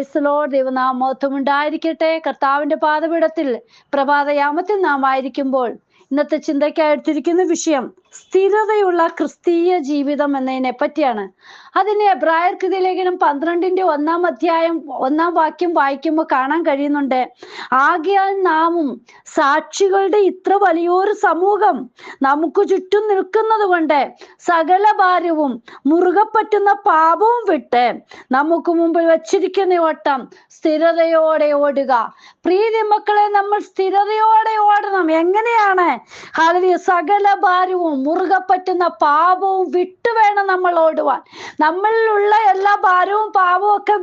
Praise Lord. ദൈവനാമം ഉണ്ടായിരിക്കട്ടെ. കർത്താവിന്റെ പാദപീഠത്തിൽ പ്രഭാതയാമത്തിൽ നാം ആയിരിക്കുമ്പോൾ ഇന്നത്തെ ചിന്തയ്ക്കായി എടുത്തിരിക്കുന്ന വിഷയം സ്ഥിരതയുള്ള ക്രിസ്തീയ ജീവിതം എന്നതിനെ പറ്റിയാണ്. അതിന് എബ്രായർക്ക് ലേഖനം 12-ന്റെ 1 വാക്യം വായിക്കുമ്പോൾ കാണാൻ കഴിയുന്നുണ്ട്. ആകയാൽ നാമും സാക്ഷികളുടെ ഇത്ര വലിയൊരു സമൂഹം നമുക്ക് ചുറ്റും നിൽക്കുന്നത് കൊണ്ട് സകല ഭാരവും മുറുകെ പറ്റുന്ന പാപവും വിട്ട് നമുക്ക് മുമ്പിൽ വച്ചിരിക്കുന്ന ഓട്ടം സ്ഥിരതയോടെ ഓടുക. പ്രീതി മക്കളെ, നമ്മൾ സ്ഥിരതയോടെ ഓടണം. എങ്ങനെയാണ്? ഹല്ലേലൂയ. സകല ഭാരവും മുറുകെ പറ്റുന്ന പാപവും വിട്ടു വേണം നമ്മൾ ഓടുവാൻ. നമ്മളിലുള്ള എല്ലാ ഭാരവും പാപവും ഒക്കെ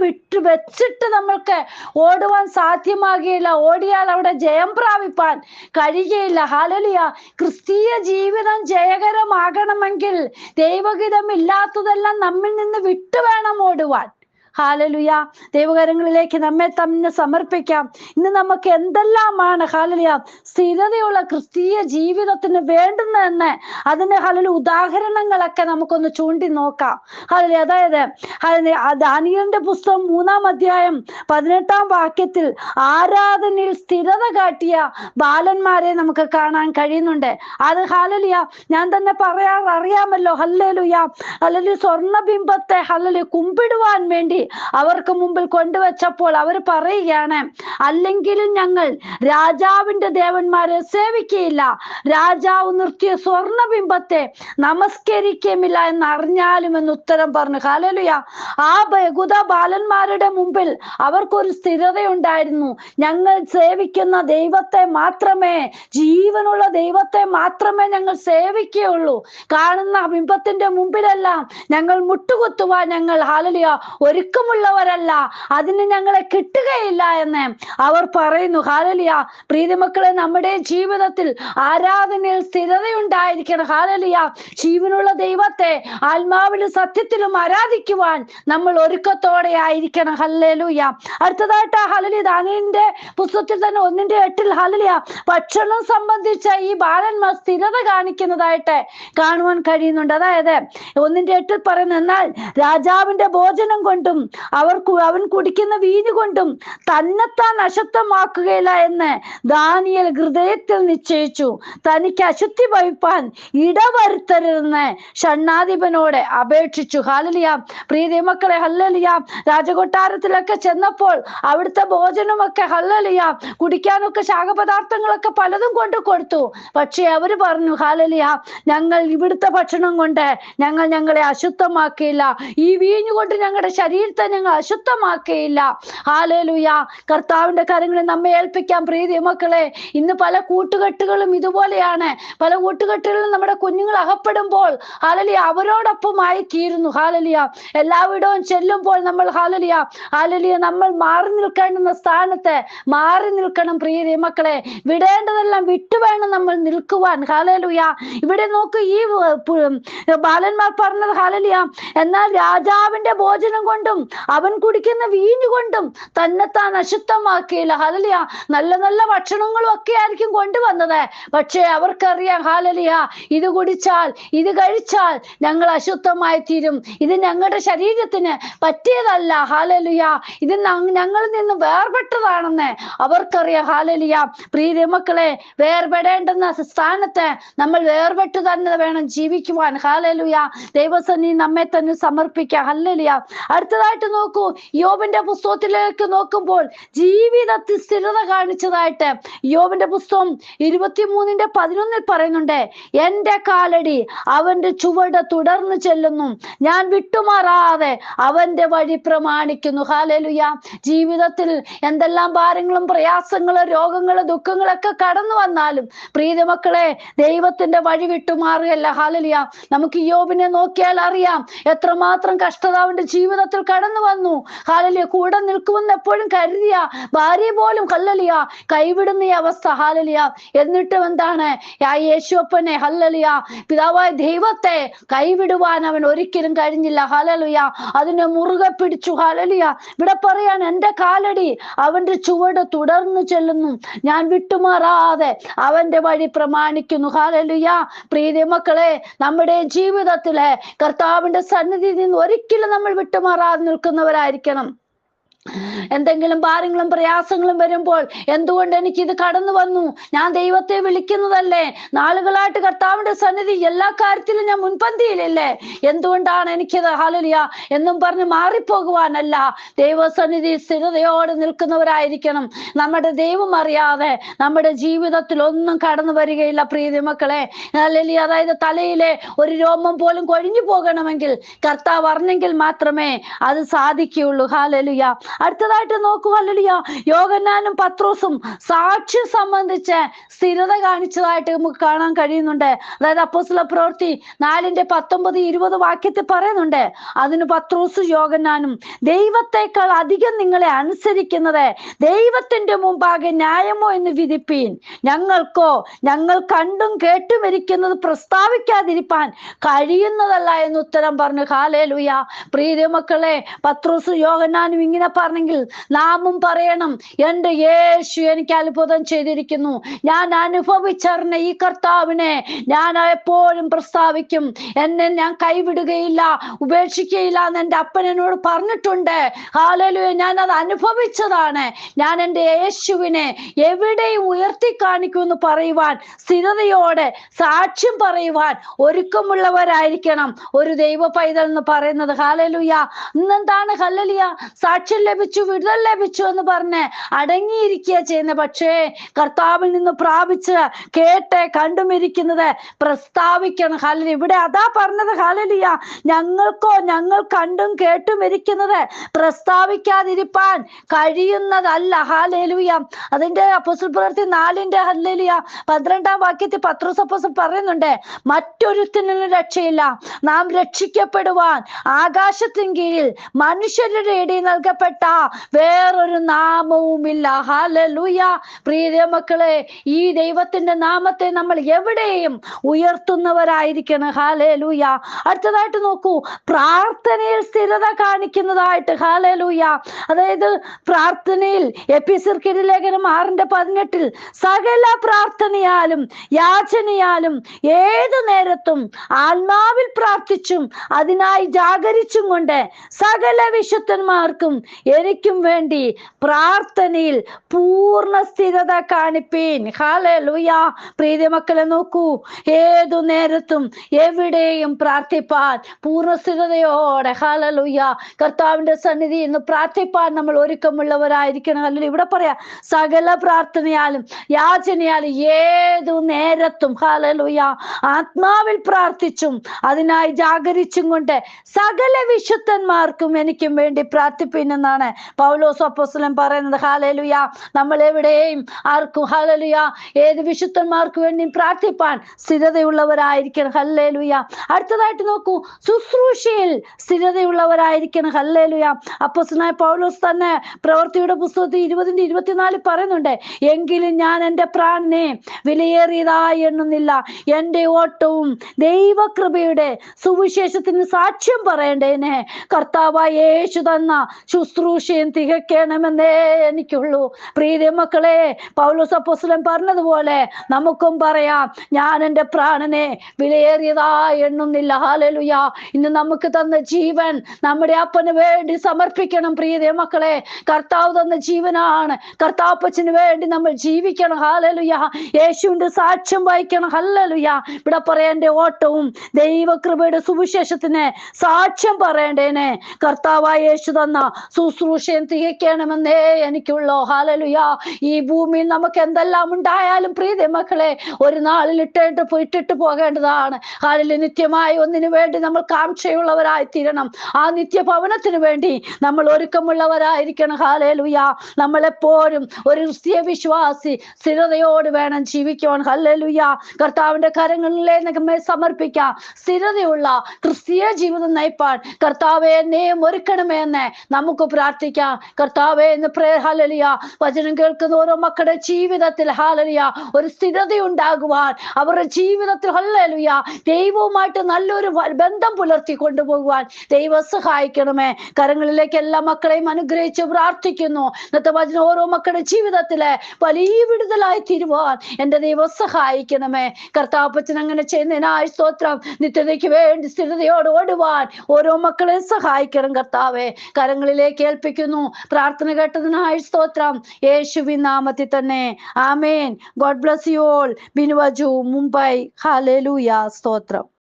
വെച്ചിട്ട് നമ്മൾക്ക് ഓടുവാൻ സാധ്യമാകുകയില്ല. ഓടിയാൽ അവിടെ ജയം പ്രാപിപ്പാൻ കഴിയുകയില്ല. ഹല്ലേലൂയ. ക്രിസ്തീയ ജീവിതം ജയകരമാകണമെങ്കിൽ ദൈവഹിതം ഇല്ലാത്തതെല്ലാം നമ്മിൽ നിന്ന് വിട്ടു വേണം ഓടുവാൻ. ഹല്ലേലൂയ. ദൈവകരങ്ങളിലേക്ക് നമ്മെ തന്നെ സമർപ്പിക്കാം. ഇന്ന് നമുക്ക് എന്തെല്ലാമാണ് ഹല്ലേലൂയ സ്ഥിരതയുള്ള ക്രിസ്തീയ ജീവിതത്തിന് വേണ്ടുന്നതെന്ന് അതിന്റെ ഹല്ലേലൂയ ഉദാഹരണങ്ങളൊക്കെ നമുക്കൊന്ന് ചൂണ്ടി നോക്കാം. ഹല്ലേലൂയ. അതായത് ദാനിയേലിന്റെ പുസ്തകം 3-ാം വാക്യത്തിൽ ആരാധനയിൽ സ്ഥിരത കാട്ടിയ ബാലന്മാരെ നമുക്ക് കാണാൻ കഴിയുന്നുണ്ട്. അത് ഹല്ലേലൂയ ഞാൻ തന്നെ അറിയാമല്ലോ. ഹല്ലേലൂയ. ഹല്ലേലൂയ. സ്വർണ്ണബിംബത്തെ ഹല്ലേലൂയ കുമ്പിടുവാൻ വേണ്ടി അവർക്ക് മുമ്പിൽ കൊണ്ടുവച്ചപ്പോൾ അവർ പറയുകയാണ്, അല്ലെങ്കിലും ഞങ്ങൾ രാജാവിന്റെ ദേവന്മാരെ സേവിക്കുകയില്ല, രാജാവ് നിർത്തിയ സ്വർണ്ണബിംബത്തെ നമസ്കരിക്കുമില്ല എന്ന് അറിഞ്ഞാലും എന്ന് ഉത്തരം പറഞ്ഞു. ഹല്ലേലൂയ. ആ യഹൂദ ബാലന്മാരുടെ മുമ്പിൽ അവർക്കൊരു സ്ഥിരതയുണ്ടായിരുന്നു. ഞങ്ങൾ സേവിക്കുന്ന ദൈവത്തെ മാത്രമേ, ജീവനുള്ള ദൈവത്തെ മാത്രമേ ഞങ്ങൾ സേവിക്കുകയുള്ളൂ. കാണുന്ന ബിംബത്തിന്റെ മുമ്പിലെല്ലാം ഞങ്ങൾ മുട്ടുകുത്തുവാൻ ഞങ്ങൾ ഹല്ലേലൂയ ഒരുക്കമുള്ളവരല്ല, അതിന് ഞങ്ങളെ കിട്ടുകയില്ല എന്ന് അവർ പറയുന്നു. ഹല്ലേലൂയ. പ്രീതിമക്കളെ, നമ്മുടെ ജീവിതത്തിൽ ആരാധനയിൽ സ്ഥിരതയുണ്ടായിരിക്കണം. ഹല്ലേലൂയ. ജീവനുള്ള ദൈവത്തെ ആത്മാവിലും സത്യത്തിലും ആരാധിക്കുവാൻ നമ്മൾ ഒരുക്കത്തോടെ ആയിരിക്കണം. ഹല്ലേലൂയ. അടുത്തതായിട്ട് ഹല്ലേലൂയ ദാനിയേലിന്റെ പുസ്തകത്തിൽ തന്നെ 1-8 ഹല്ലേലൂയ ഭക്ഷണം സംബന്ധിച്ച ഈ ബാലന്മാർ സ്ഥിരത കാണിക്കുന്നതായിട്ട് കാണുവാൻ കഴിയുന്നുണ്ട്. അതായത് 1-8 പറയുന്നു, എന്നാൽ രാജാവിന്റെ ഭോജനം കൊണ്ടും അവൻ കുടിക്കുന്ന വീഞ്ഞു കൊണ്ടും തന്നെത്താൻ അശുദ്ധമാക്കുകയില്ല എന്ന് ദാനിയേൽ ഹൃദയത്തിൽ നിശ്ചയിച്ചു. തനിക്ക് അശുദ്ധി ഭവിപ്പാൻ ഇടവരുത്തരുതെന്ന് ഷണ്ഡാധിപനോട് അപേക്ഷിച്ചു. ഹല്ലേലൂയ. പ്രിയമക്കളെ, ഹല്ലേലൂയ രാജകൊട്ടാരത്തിലൊക്കെ ചെന്നപ്പോൾ അവിടുത്തെ ഭോജനമൊക്കെ ഹല്ലേലൂയ കുടിക്കാനൊക്കെ ശാഖപദാർത്ഥങ്ങളൊക്കെ പലതും കൊണ്ട് കൊടുത്തു. പക്ഷെ അവര് പറഞ്ഞു, ഹല്ലേലൂയ ഞങ്ങൾ ഇവിടുത്തെ ഭക്ഷണം കൊണ്ട് ഞങ്ങളെ അശുദ്ധമാക്കിയില്ല, ഈ വീഞ്ഞു കൊണ്ട് ഞങ്ങളുടെ ശരീരത്തെ ഞങ്ങൾ അശുദ്ധമാക്കുകയില്ല. ഹല്ലേലൂയ. കർത്താവിന്റെ കരങ്ങളിൽ നമ്മെ ഏൽപ്പിക്കാം. പ്രീതി മക്കളെ, ഇന്ന് പല കൂട്ടുകെട്ടുകളും ഇതുപോലെയാണ്. പല കൂട്ടുകെട്ടുകളിലും നമ്മുടെ കുഞ്ഞുങ്ങൾ അകപ്പെടുമ്പോൾ ഹല്ലേലൂയ അവരോടൊപ്പമായി തീരുന്നു. ഹല്ലേലൂയ. എല്ലാവിടവും ചെല്ലുമ്പോൾ നമ്മൾ ഹല്ലേലൂയ നമ്മൾ മാറി നിൽക്കേണ്ടുന്ന സ്ഥാനത്ത് മാറി നിൽക്കണം. പ്രീതി മക്കളെ, വിടേണ്ടതെല്ലാം വിട്ടുവേണം നമ്മൾ നിൽക്കുവാൻ. ഹല്ലേലൂയ. ഇവിടെ നോക്ക്, ഈ ബാലന്മാർ പറഞ്ഞത് ഹല്ലേലൂയ, എന്നാൽ രാജാവിന്റെ ഭോജനം കൊണ്ടും അവൻ കുടിക്കുന്ന വീഞ്ഞു കൊണ്ടും തന്നെത്താൻ അശുദ്ധമാക്കിയില്ല. ഹല്ലേലൂയ. നല്ല നല്ല ഭക്ഷണങ്ങളും ഒക്കെ ആയിരിക്കും കൊണ്ടുവന്നത്. പക്ഷെ അവർക്കറിയാം ഹല്ലേലൂയ ഇത് കുടിച്ചാൽ, ഇത് കഴിച്ചാൽ ഞങ്ങൾ അശുദ്ധമായി തീരും, ഇത് ഞങ്ങളുടെ ശരീരത്തിന് പറ്റിയതല്ല. ഹല്ലേലൂയ. ഇത് ഞങ്ങളിൽ നിന്ന് വേർപെട്ടതാണെന്ന് അവർക്കറിയാം. ഹല്ലേലൂയ. പ്രിയ മക്കളെ, വേർപെടേണ്ടുന്ന സ്ഥാനത്ത് നമ്മൾ വേർപെട്ട് തന്നെ വേണം ജീവിക്കുവാൻ. ഹല്ലേലൂയ. ദൈവസന്നിധി നമ്മെ തന്നെ സമർപ്പിക്കാം. ഹല്ലേലൂയ. അടുത്തതായിട്ട് നോക്കൂ, യോബിന്റെ പുസ്തകത്തിലേക്ക് നോക്കുമ്പോൾ ജീവിതത്തിൽ സ്ഥിരത കാണിച്ചതായിട്ട് യോബിന്റെ പുസ്തകം 23-11 പറയുന്നുണ്ട്, എന്റെ കാലടി അവന്റെ ചുവട് തുടർന്ന് ചെല്ലുന്നു, ഞാൻ വിട്ടുമാറാതെ അവന്റെ വഴി പ്രമാണിക്കുന്നു. ഹല്ലേലൂയ. ജീവിതത്തിൽ എന്തെല്ലാം ഭാരങ്ങളും പ്രയാസങ്ങളും രോഗങ്ങളും ദുഃഖങ്ങളൊക്കെ കടന്നു വന്നാലും പ്രീതി മക്കളെ, ദൈവത്തിന്റെ വഴി വിട്ടുമാറുകയല്ല. ഹല്ലേലൂയ. നമുക്ക് യോബിനെ നോക്കിയാൽ അറിയാം എത്രമാത്രം കഷ്ടത അവന്റെ ജീവിതത്തിൽ കടന്നു വന്നു. ഹല്ലേലൂയ. കൂടെ നിൽക്കുമെന്ന് എപ്പോഴും കരുതിയ ഭാര്യ പോലും ഹല്ലേലൂയ കൈവിടുന്ന ഈ അവസ്ഥ. ഹല്ലേലൂയ. എന്നിട്ടും എന്താണ്, യേശുവപ്പനെ ഹല്ലേലൂയ പിതാവായ ദൈവത്തെ കൈവിടുവാൻ അവൻ ഒരിക്കലും കഴിഞ്ഞില്ല. ഹല്ലേലൂയ. അതിനെ മുറുകെ പിടിച്ചു. ഹല്ലേലൂയ. ഇവിടെ പറയാൻ, എന്റെ കാലടി അവന്റെ ചുവട് തുടർന്ന് ചെല്ലുന്നു, ഞാൻ വിട്ടുമാറാതെ അവന്റെ വഴി പ്രമാണിക്കുന്നു. ഹല്ലേലൂയ. പ്രിയ മക്കളെ, നമ്മുടെ ജീവിതത്തിലെ കർത്താവിന്റെ സന്നിധിയിൽ നിന്ന് ഒരിക്കലും നമ്മൾ വിട്ടുമാറാതെ നിൽക്കുന്നവരായിരിക്കണം. എന്തെങ്കിലും ഭാരങ്ങളും പ്രയാസങ്ങളും വരുമ്പോൾ എന്തുകൊണ്ട് എനിക്കിത് കടന്നു വന്നു, ഞാൻ ദൈവത്തെ വിളിക്കുന്നതല്ലേ, നാളുകളായിട്ട് കർത്താവിന്റെ സന്നിധി എല്ലാ കാര്യത്തിലും ഞാൻ മുൻപന്തിയിലല്ലേ, എന്തുകൊണ്ടാണ് എനിക്കിത് ഹല്ലേലൂയ എന്നും പറഞ്ഞ് മാറിപ്പോകുവാനല്ല, ദൈവസന്നിധി സ്ഥിരതയോടെ നിൽക്കുന്നവരായിരിക്കണം. നമ്മുടെ ദൈവം അറിയാതെ നമ്മുടെ ജീവിതത്തിൽ ഒന്നും കടന്നു വരികയില്ല പ്രിയ മക്കളെ. ഹല്ലേലൂയ. അതായത് തലയിലെ ഒരു രോമം പോലും കൊഴിഞ്ഞു പോകണമെങ്കിൽ കർത്താവ് അറിഞ്ഞെങ്കിൽ മാത്രമേ അത് സാധിക്കുകയുള്ളൂ. ഹല്ലേലൂയ. അടുത്തതായിട്ട് നോക്കൂ, ഹല്ലേലൂയ, യോഹന്നാനും പത്രോസും സാക്ഷ്യം സംബന്ധിച്ച് സ്ഥിരത കാണിച്ചതായിട്ട് നമുക്ക് കാണാൻ കഴിയുന്നുണ്ട്. അതായത് അപ്പോസ്തല പ്രവൃത്തി 4:19-20 വാക്യത്തിൽ പറയുന്നുണ്ട്, അതിന് പത്രോസും യോഹന്നാനും, ദൈവത്തെക്കാൾ അധികം നിങ്ങളെ അനുസരിക്കുന്നത് ദൈവത്തിന്റെ മുമ്പാകെ ന്യായമോ എന്ന് വിധിപ്പീൻ. ഞങ്ങൾക്കോ ഞങ്ങൾ കണ്ടും കേട്ടും ഇരിക്കുന്നത് പ്രസ്താവിക്കാതിരിപ്പാൻ കഴിയുന്നതല്ല എന്ന് ഉത്തരം പറഞ്ഞു. ഹല്ലേലൂയ. പ്രിയ മക്കളെ, പത്രോസും യോഹന്നാനും ഇങ്ങനെ പറഞ്ഞെങ്കിൽ നാമും പറയണം, എൻ്റെ യേശു എനിക്ക് അത്ഭുതം ചെയ്തിരിക്കുന്നു, ഞാൻ അനുഭവിച്ചറിഞ്ഞ ഈ കർത്താവിനെ ഞാൻ എപ്പോഴും പ്രസ്താവിക്കും, എന്നെ ഞാൻ കൈവിടുകയില്ല ഉപേക്ഷിക്കുകയില്ല എന്ന് എൻ്റെ അപ്പൻ എന്നോട് പറഞ്ഞിട്ടുണ്ട്. ഹല്ലേലൂയ. ഞാൻ അത് അനുഭവിച്ചതാണ്. ഞാൻ എൻ്റെ യേശുവിനെ എവിടെയും ഉയർത്തി കാണിക്കുമെന്ന് പറയുവാൻ, സ്ഥിരതയോടെ സാക്ഷ്യം പറയുവാൻ ഒരുക്കമുള്ളവരായിരിക്കണം ഒരു ദൈവ പൈതൽ എന്ന് പറയുന്നത്. ഹല്ലേലൂയ. ഇന്നെന്താണ് ഹല്ലേലൂയ, സാക്ഷ്യം ലഭിച്ചു, വിടുതൽ ലഭിച്ചു എന്ന് പറഞ്ഞ് അടങ്ങിയിരിക്കുക ചെയ്യുന്ന, പക്ഷേ കർത്താവിൽ നിന്ന് പ്രാപിച്ച് കേട്ട് കണ്ടുമിരിക്കുന്നത് പ്രസ്താവിക്കണം. ഹല്ലേലൂയ. ഇവിടെ അതാ പറഞ്ഞത്. ഹല്ലേലൂയ. ഞങ്ങൾക്കോ ഞങ്ങൾ കണ്ടും കേട്ടും ഇരിക്കുന്നത് പ്രസ്താവിക്കാതിരിപ്പാൻ കഴിയുന്നതല്ല. ഹല്ലേലൂയ. അതിന്റെ അപ്പോസ്തല പ്രവൃത്തി 4 ഹല്ലേലൂയ 12 വാക്യത്തിൽ പത്രോസ് അപ്പോസ്തലൻ പറയുന്നുണ്ട്, മറ്റൊരുത്തിനും രക്ഷയില്ല, നാം രക്ഷിക്കപ്പെടുവാൻ ആകാശത്തിന് കീഴിൽ മനുഷ്യരുടെ ഇടയിൽ നൽകപ്പെട്ട വേറൊരു നാമവുമില്ല. ഹല്ലേലൂയ. പ്രിയ മക്കളെ, ഈ ദൈവത്തിന്റെ നാമത്തെ നമ്മൾ എവിടെയും ഉയർത്തുന്നവരായിരിക്കണം. ഹല്ലേലൂയ. അടുത്തതായിട്ട് നോക്കൂ, പ്രാർത്ഥനയിൽ സ്ഥിരത കാണിക്കുന്നതായിട്ട്. ഹല്ലേലൂയ. അതായത് പ്രാർത്ഥനയിൽ എഫെസ്യർക്കെഴുതിയ ലേഖനം 6:18 സകല പ്രാർത്ഥനയാലും യാചനയാലും ഏതു നേരത്തും ആത്മാവിൽ പ്രാർത്ഥിച്ചും അതിനായി ജാഗരിച്ചും കൊണ്ട് സകല വിശുദ്ധന്മാർക്കും എനിക്കും വേണ്ടി പ്രാർത്ഥനയിൽ പൂർണ്ണ സ്ഥിരത കാണിപ്പീൻ. ഹല്ലേലൂയ. പ്രിയ മക്കളെ നോക്കൂ, ഏതു നേരത്തും എവിടെയും പ്രാർത്ഥിപ്പാൻ പൂർണ്ണ സ്ഥിരതയോടെ ഹല്ലേലൂയ കർത്താവിന്റെ സന്നിധി ഇന്ന് പ്രാർത്ഥിപ്പാൻ നമ്മൾ ഒരുക്കമുള്ളവരായിരിക്കണം. ഹല്ലേലൂയ. ഇവിടെ പറയാ, സകല പ്രാർത്ഥനയാലും യാചനയാലും ഏതു നേരത്തും ഹല്ലേലൂയ ആത്മാവിൽ പ്രാർത്ഥിച്ചും അതിനായി ജാഗരിച്ചും കൊണ്ട് സകല വിശുദ്ധന്മാർക്കും എനിക്കും വേണ്ടി പ്രാർത്ഥിപ്പിനെന്നാണ് പൗലോസ് അപ്പോസ്തലൻ പറയുന്നത്. ഹല്ലേലൂയ. നമ്മൾ എവിടെയും ആർക്കും ഹല്ലേലൂയ ഏത് വിശുദ്ധന്മാർക്ക് വേണ്ടി പ്രാർത്ഥിപ്പാൻ സ്ഥിരതയുള്ളവരായിരിക്കണം. ഹല്ലേലൂയ. അടുത്തതായിട്ട് നോക്കൂ, ശുശ്രൂഷയിൽ സ്ഥിരതയുള്ളവരായിരിക്കണം. ഹല്ലേലൂയ. അപ്പോസ്തലനായ പൗലോസ് തന്നെ പ്രവൃത്തിയുടെ പുസ്തകത്തിൽ 20:24 പറയുന്നുണ്ട്, എങ്കിലും ഞാൻ എൻ്റെ പ്രാണനെ വിലയേറിയതായി എണ്ണുന്നില്ല, എൻ്റെ ഓട്ടവും ദൈവകൃപയുടെ സുവിശേഷത്തിന് സാക്ഷ്യം പറയേണ്ടേനെ കർത്താവായ യേശു തന്ന ശുശ്രൂഷയും തികയ്ക്കണമെന്നേ എനിക്കുള്ളൂ. പ്രിയ മക്കളെ, പൗലോസ് അപ്പോസ്തലൻ പറഞ്ഞതുപോലെ നമുക്കും പറയാം, ഞാൻ എൻ്റെ പ്രാണനെ വിലയേറിയതായി എണ്ണുന്നില്ല. ഹല്ലേലൂയ. ഇന്ന് നമുക്ക് തന്ന ജീവൻ നമ്മുടെ അപ്പന് വേണ്ടി സമർപ്പിക്കണം. പ്രിയ മക്കളെ, കർത്താവ് തന്ന ജീവനാണ്, കർത്താപ്പച്ചന് വേണ്ടി നമ്മൾ ജീവിക്കണം. ഹല്ലേലൂയ. യേശുവിന്റെ സാക്ഷ്യം വഹിക്കണം. ഹല്ലേലൂയ. ഇവിടെ പറയേണ്ട ഓട്ടവും ദൈവകൃപയുടെ സുവിശേഷത്തിന് സാക്ഷ്യം പറയേണ്ടേനെ കർത്താവായ യേശു തന്ന ശുശ്രൂഷയും തികയ്ക്കണമെന്നേ എനിക്കുള്ളൂ. ഹല്ലേലൂയ. ഈ ഭൂമിയിൽ നമുക്ക് എന്തെല്ലാം ഉണ്ടായാലും പ്രിയ മക്കളെ, ഒരു നാളിൽ ഇട്ടിട്ട് പോകേണ്ടതാണ്. ഹല്ലേലൂയ. നിത്യമായി ഒന്നിനു വേണ്ടി നമ്മൾ കാംക്ഷയുള്ളവരായി തീരണം. ആ നിത്യഭവനത്തിന് വേണ്ടി നമ്മൾ ഒരുക്കമുള്ളവരായിരിക്കണം. ഹല്ലേലൂയ. നമ്മളെപ്പോഴും ഒരു ക്രിസ്തീയ വിശ്വാസി സ്ഥിരതയോട് വേണം ജീവിക്കുവാൻ. ഹല്ലേലൂയ. കർത്താവിന്റെ കരങ്ങളിലെ നമ്മെ സമർപ്പിക്കാം. സ്ഥിരതയുള്ള ക്രിസ്തീയ ജീവിതം നയിപ്പാൻ കർത്താവെ എന്നെയും ഒരുക്കണമേ എന്ന് നമുക്ക് പ്രാർത്ഥിക്കാം. കർത്താവെ എന്ന് ഹല്ലേലൂയ വചനം കേൾക്കുന്ന ഓരോ മക്കളുടെ ജീവിതത്തിൽ ഹല്ലേലൂയ ഒരു സ്ഥിരത ഉണ്ടാകുവാൻ, അവരുടെ ജീവിതത്തിൽ ഹല്ലേലൂയ ദൈവവുമായിട്ട് നല്ലൊരു ബന്ധം പുലർത്തി കൊണ്ടുപോകുവാൻ ദൈവം സഹായിക്കണമേ. കരങ്ങളിലേക്ക് എല്ലാ മക്കളെയും അനുഗ്രഹിച്ച് പ്രാർത്ഥിക്കുന്നു. ഇന്നത്തെ വചനം ഓരോ മക്കളുടെ ജീവിതത്തിലെ വലിയ വിടുതലായി തീരുവാൻ എൻ്റെ ദൈവം സഹായിക്കണമേ. കർത്താപ്പച്ചൻ അങ്ങനെ ചെയ്യുന്നതിനായി സ്തോത്രം. നിത്യതയ്ക്ക് വേണ്ടി സ്ഥിരതയോട് ഓടുവാൻ ഓരോ മക്കളെ സഹായിക്കണം കർത്താവെ. കരങ്ങളിലേക്ക് ഏൽപ്പിക്കുന്നു. പ്രാർത്ഥന കേട്ടതിനായി സ്തോത്രം, യേശുവിൻ നാമത്തിൽ തന്നെ. ആമേൻ. God bless you all. ബിനുവജു, മുംബൈ. ഹല്ലേലൂയ. സ്തോത്രം.